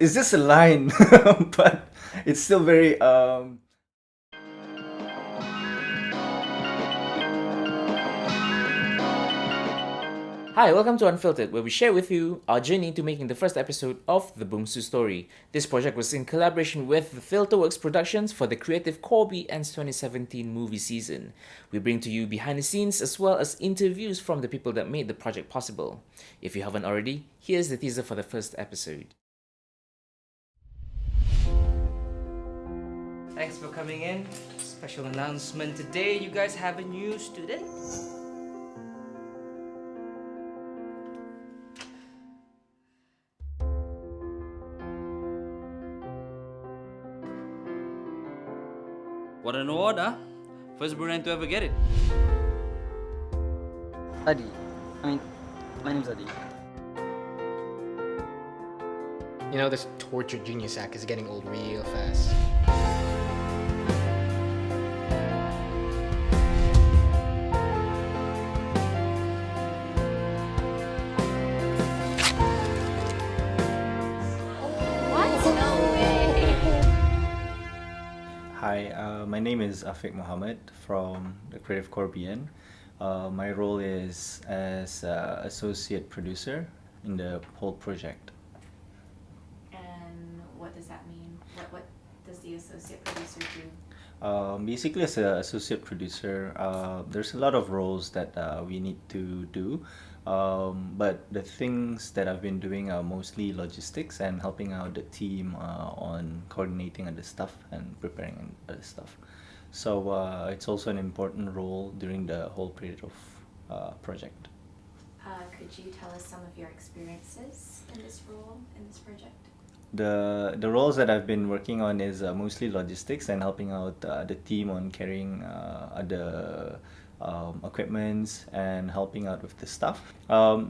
it's just a line, but it's still very Hi, welcome to Unfiltered, where we share with you our journey to making the first episode of the Bungsu story. This project was in collaboration with the Filterworks Productions for the Creative core b.r.l's 2017 movie season. We bring to you behind the scenes as well as interviews from the people that made the project possible. If you haven't already, here's the teaser for the first episode. Thanks for coming in. Special announcement today, you guys have a new student. What an award, huh? First Bruneian to ever get it. Adi. My name's Adi. You know, this torture genius act is getting old real fast. Hi, my name is Afiq Mohammed from the Creative core b.r.l. My role is as associate producer in the whole project. And what does that mean? What does the associate producer do? Basically, as an associate producer, there's a lot of roles that we need to do. But the things that I've been doing are mostly logistics and helping out the team on coordinating other stuff and preparing other stuff. So it's also an important role during the whole period of project. Could you tell us some of your experiences in this role, in this project? The roles that I've been working on is mostly logistics and helping out the team on carrying other equipments and helping out with the stuff.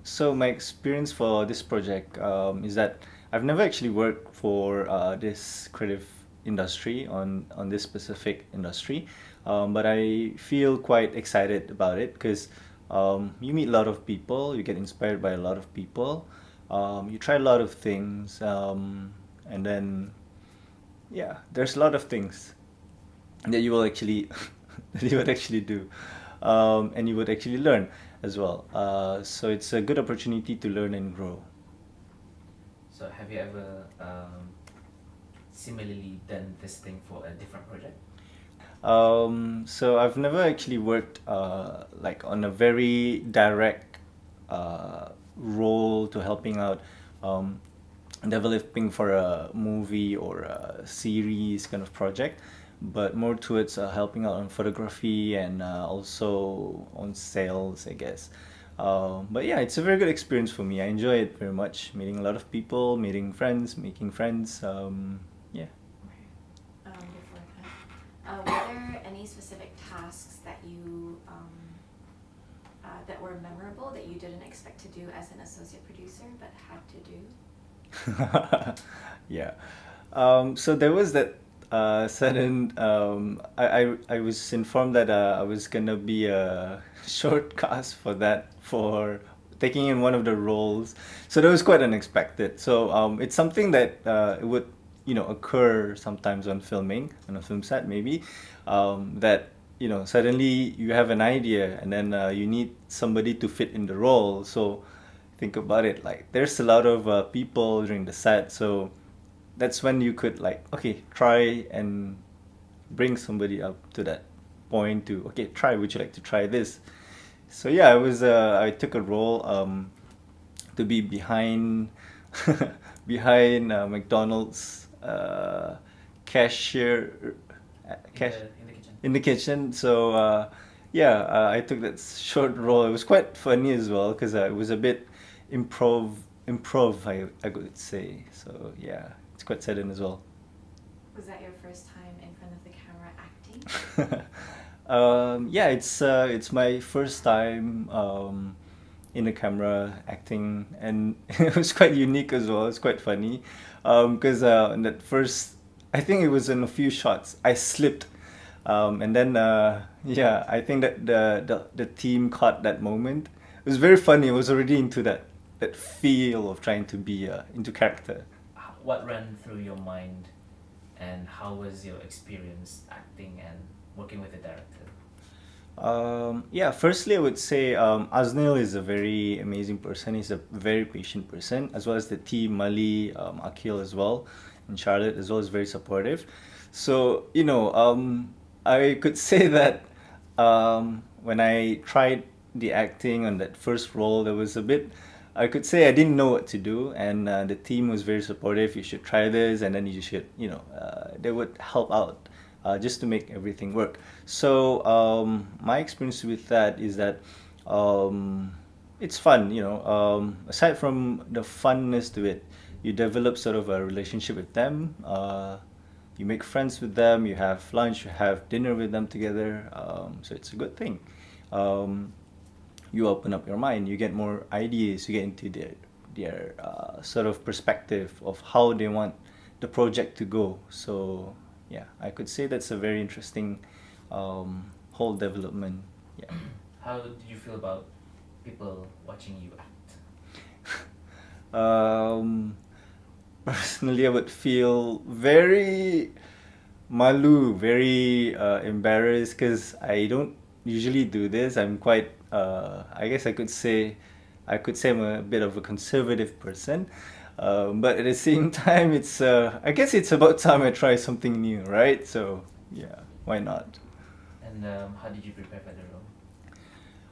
So my experience for this project is that I've never actually worked for this creative industry on this specific industry, but I feel quite excited about it because you meet a lot of people, you get inspired by a lot of people. You try a lot of things, and then yeah, there's a lot of things that you will actually that you would actually do, and you would actually learn as well. So it's a good opportunity to learn and grow. So, have you ever similarly done this thing for a different project? So I've never actually worked like on a very direct role to helping out developing for a movie or a series kind of project, but more towards helping out on photography and also on sales, I guess. But yeah, it's a very good experience for me. I enjoy it very much, meeting a lot of people, meeting friends, making friends. Yeah. Before that, were there any specific tasks that you that were memorable that you didn't expect to do as an associate producer but had to do? Yeah. So there was that sudden. I was informed that I was gonna be a short cast for that for taking in one of the roles. So that was quite unexpected. So it's something that it would occur sometimes on filming on a film set maybe, that suddenly you have an idea and then you need somebody to fit in the role. So think about it, like there's a lot of people during the set, so that's when you could like, okay, try and bring somebody up to that point to, okay, try, would you like to try this? So yeah, I took a role to be behind behind McDonald's cashier cash In the kitchen. in the kitchen. So yeah, I took that short role. It was quite funny as well because it was a bit improv, I could say. So yeah, it's quite sudden as well. Was that your first time in front of the camera acting? Yeah, it's my first time in the camera acting, and it was quite unique as well. It's quite funny because in that first, I think it was in a few shots, I slipped, and then yeah, I think that the team caught that moment. It was very funny. I was already into that feel of trying to be into character. what ran through your mind, and how was your experience acting and working with the director? Yeah, firstly, I would say Aznil is a very amazing person. He's a very patient person, as well as the team, Mali, Akil as well, and Charlotte as well is very supportive. So, I could say that when I tried the acting on that first role, there was a bit, I could say I didn't know what to do, and the team was very supportive. You should try this, and then you should, they would help out just to make everything work. So my experience with that is that it's fun. Aside from the funness to it, you develop sort of a relationship with them. You make friends with them. You have lunch. You have dinner with them together. So it's a good thing. You open up your mind. You get more ideas. You get into their sort of perspective of how they want the project to go. So yeah, I could say that's a very interesting whole development. Yeah. How did you feel about people watching you act? Personally, I would feel very malu, very embarrassed because I don't usually do this. I'm quite, I guess I could say I'm a bit of a conservative person. But at the same time, I guess it's about time I try something new, right? So yeah, why not? And how did you prepare for the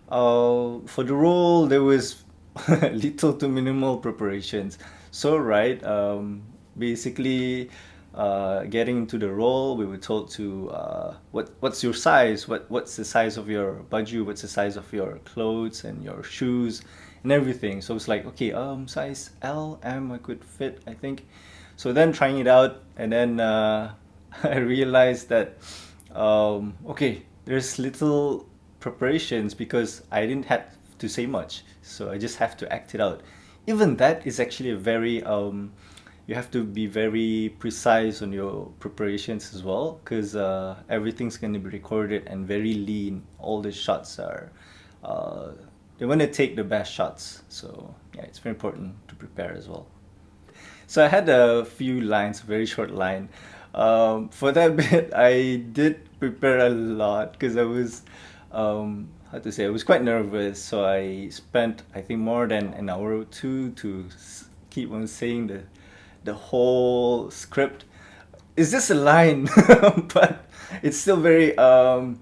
role? For the role, there was little to minimal preparations. So, right, basically, getting into the role, we were told to what's your size? What's the size of your baju? What's the size of your clothes and your shoes and everything? So it's like, okay, size L, M, I could fit, I think. So then trying it out, and then I realized that okay, there's little preparations because I didn't have to say much, so I just have to act it out. Even that is actually a very you have to be very precise on your preparations as well, because everything's going to be recorded and very lean. All the shots are they want to take the best shots, so yeah, it's very important to prepare as well. So I had a few lines, a very short line. For that bit, I did prepare a lot because I was, how to say, I was quite nervous. So I spent, I think, more than an hour or two to keep on saying the whole script. It's just a line, but it's still very, how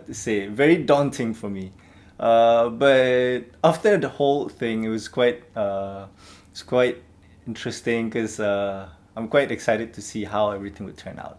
to say, very daunting for me. But after the whole thing, it's quite interesting because I'm quite excited to see how everything would turn out.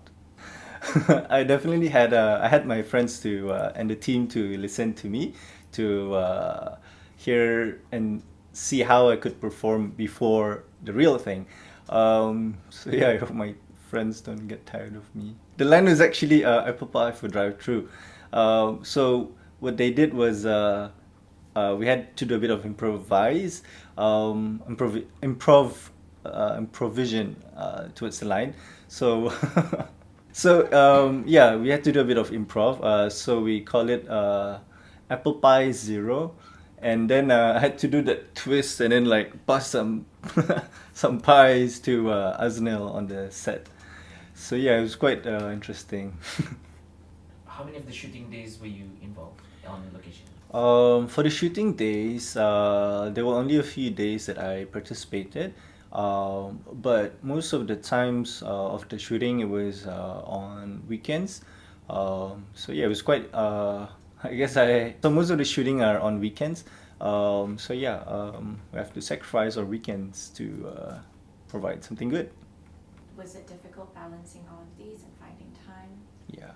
I definitely I had my friends to and the team to listen to me to hear and see how I could perform before the real thing. So yeah, I hope my friends don't get tired of me. The line was actually apple pie for drive-through. So what they did was we had to do a bit of improvision towards the line. So yeah, we had to do a bit of improv. So we call it apple pie zero, and then I had to do that twist and then like pass some some pies to Aznil on the set. So yeah, it was quite interesting. How many of the shooting days were you involved on location? For the shooting days, there were only a few days that I participated. But most of the times of the shooting, it was on weekends. So yeah, it was quite. I guess so most of the shooting are on weekends. So yeah, we have to sacrifice our weekends to provide something good. Was it difficult balancing all of these and finding time? Yeah.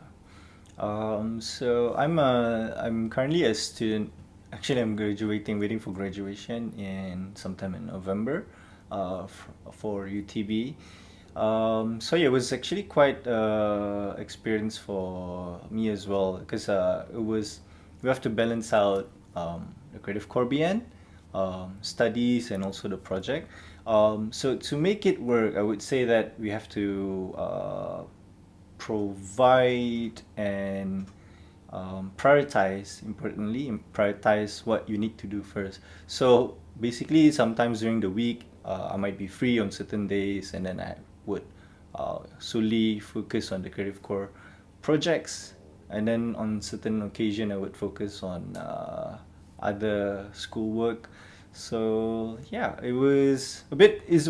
So I'm currently a student. Actually, I'm graduating, waiting for graduation in sometime in November, for UTB. So yeah, it was actually quite experience for me as well because we have to balance out the creative core BN, studies, and also the project. So to make it work, I would say that we have to provide and prioritize what you need to do first. So basically sometimes during the week I might be free on certain days, and then I would solely focus on the creative core projects, and then on certain occasion I would focus on other schoolwork. So yeah, it was a bit it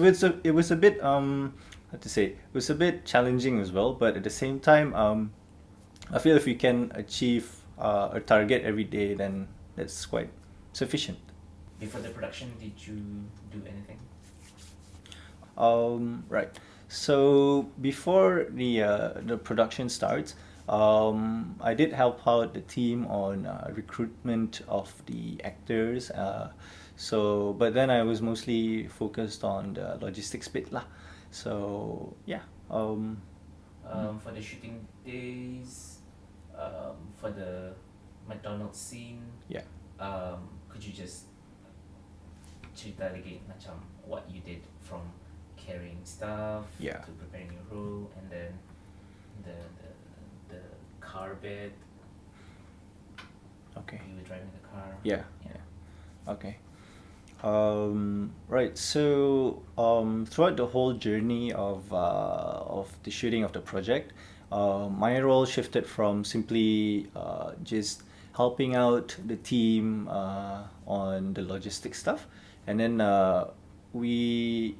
was a bit how to say, it was a bit challenging as well, but at the same time I feel if you can achieve a target every day, then that's quite sufficient. Before the production, did you do anything? Right. So before the production starts, I did help out the team on recruitment of the actors. But then I was mostly focused on the logistics bit lah. So yeah. For the shooting days, for the McDonald's scene, Yeah. could you just cerita lagi macam what you did from carrying stuff Yeah. to preparing your role, and then the the car bed, Okay. you were driving the car. Yeah. Yeah. Okay. Right. So throughout the whole journey of the shooting of the project, my role shifted from simply just helping out the team on the logistic stuff, and then we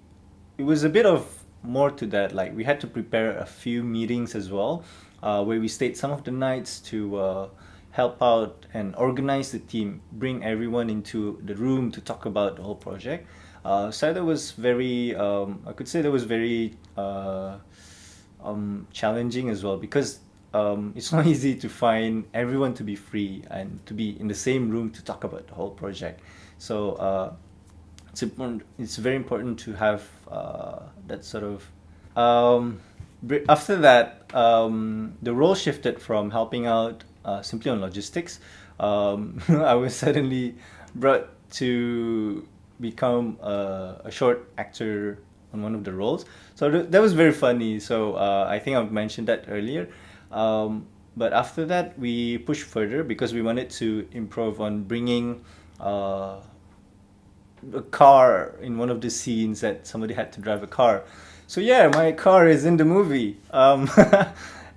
it was a bit of more to that. Like we had to prepare a few meetings as well, where we stayed some of the nights to help out and organize the team, bring everyone into the room to talk about the whole project. So that was very, I could say that was very challenging as well, because it's not easy to find everyone to be free and to be in the same room to talk about the whole project. So it's important. It's very important to have that sort of. After that, the role shifted from helping out simply on logistics. I was suddenly brought to become a short actor on one of the roles. So that was very funny. So I think I've mentioned that earlier. But after that, we pushed further because we wanted to improve on bringing a car in one of the scenes that somebody had to drive a car. So yeah, my car is in the movie. Yeah,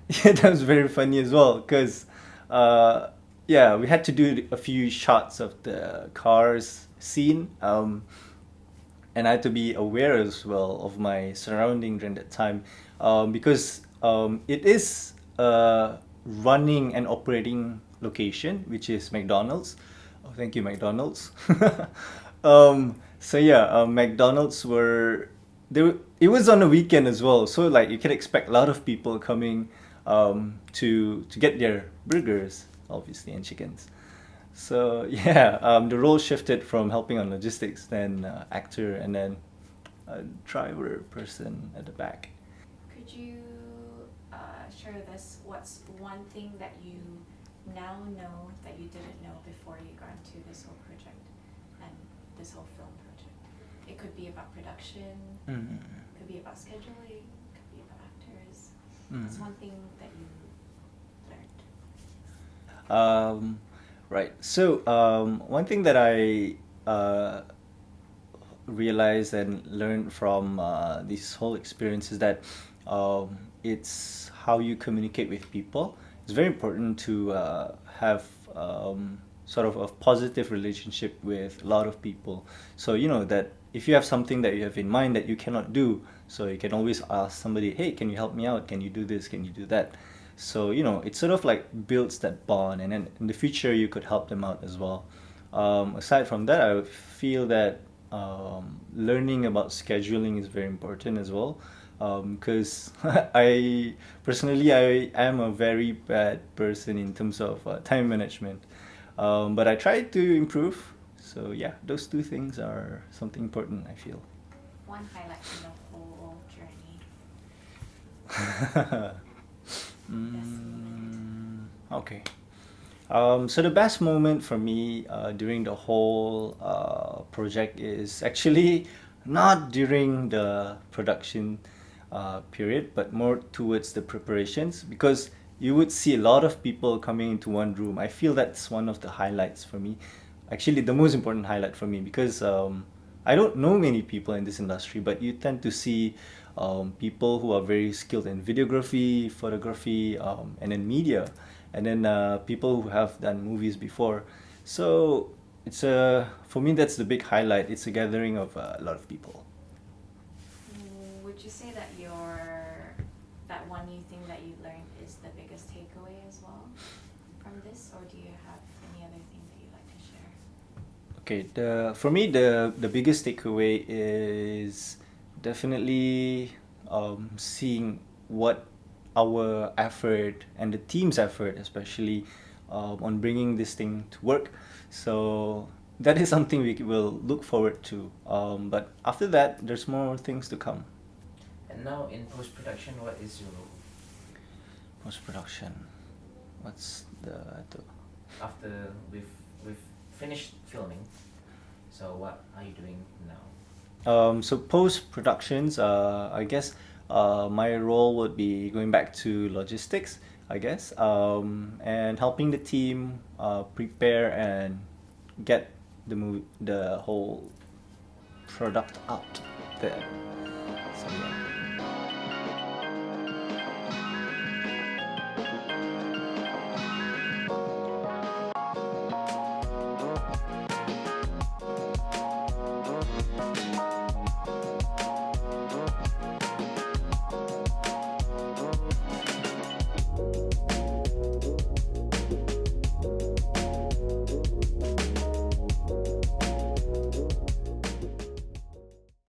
that was very funny as well because yeah, we had to do a few shots of the car's scene, and I had to be aware as well of my surrounding during that time, because it is a running and operating location, which is McDonald's. Oh, thank you, McDonald's. So yeah, McDonald's were they. It was on a weekend as well, so like you can expect a lot of people coming to get their burgers, obviously, and chickens. So yeah, the role shifted from helping on logistics, then actor, and then a driver person at the back. Could you share with us what's one thing that you now know that you didn't know before you got into this whole project and this whole film project? It could be about production, could be about scheduling, could be about actors. What's one thing that you learned? Right. So one thing that I realized and learned from this whole experience is that it's how you communicate with people. It's very important to have sort of a positive relationship with a lot of people. So you know that if you have something that you have in mind that you cannot do, so you can always ask somebody, hey, can you help me out? Can you do this? Can you do that? So you know, it sort of like builds that bond, and then in the future you could help them out as well. Aside from that, I feel that learning about scheduling is very important as well, because I personally I am a very bad person in terms of time management, but I try to improve. So yeah, those two things are something important, I feel. One highlight from the whole journey. Okay. So the best moment for me during the whole project is actually not during the production period, but more towards the preparations, because you would see a lot of people coming into one room. I feel that's one of the highlights for me. Actually, the most important highlight for me, because I don't know many people in this industry, but you tend to see people who are very skilled in videography, photography, and in media, and then people who have done movies before. So it's a for me that's the big highlight. It's a gathering of a lot of people. Would you say that that one new thing that you learned is the biggest takeaway as well from this, or do you have any other thing that you'd like to share? Okay, for me the biggest takeaway is definitely seeing what our effort and the team's effort, especially on bringing this thing to work. So that is something we will look forward to. But after that, there's more things to come. And now in post production, what is your role? Post production. What's the After we've finished filming, so what are you doing now? So post productions, I guess my role would be going back to logistics, I guess, and helping the team prepare and get the whole product out there. So yeah.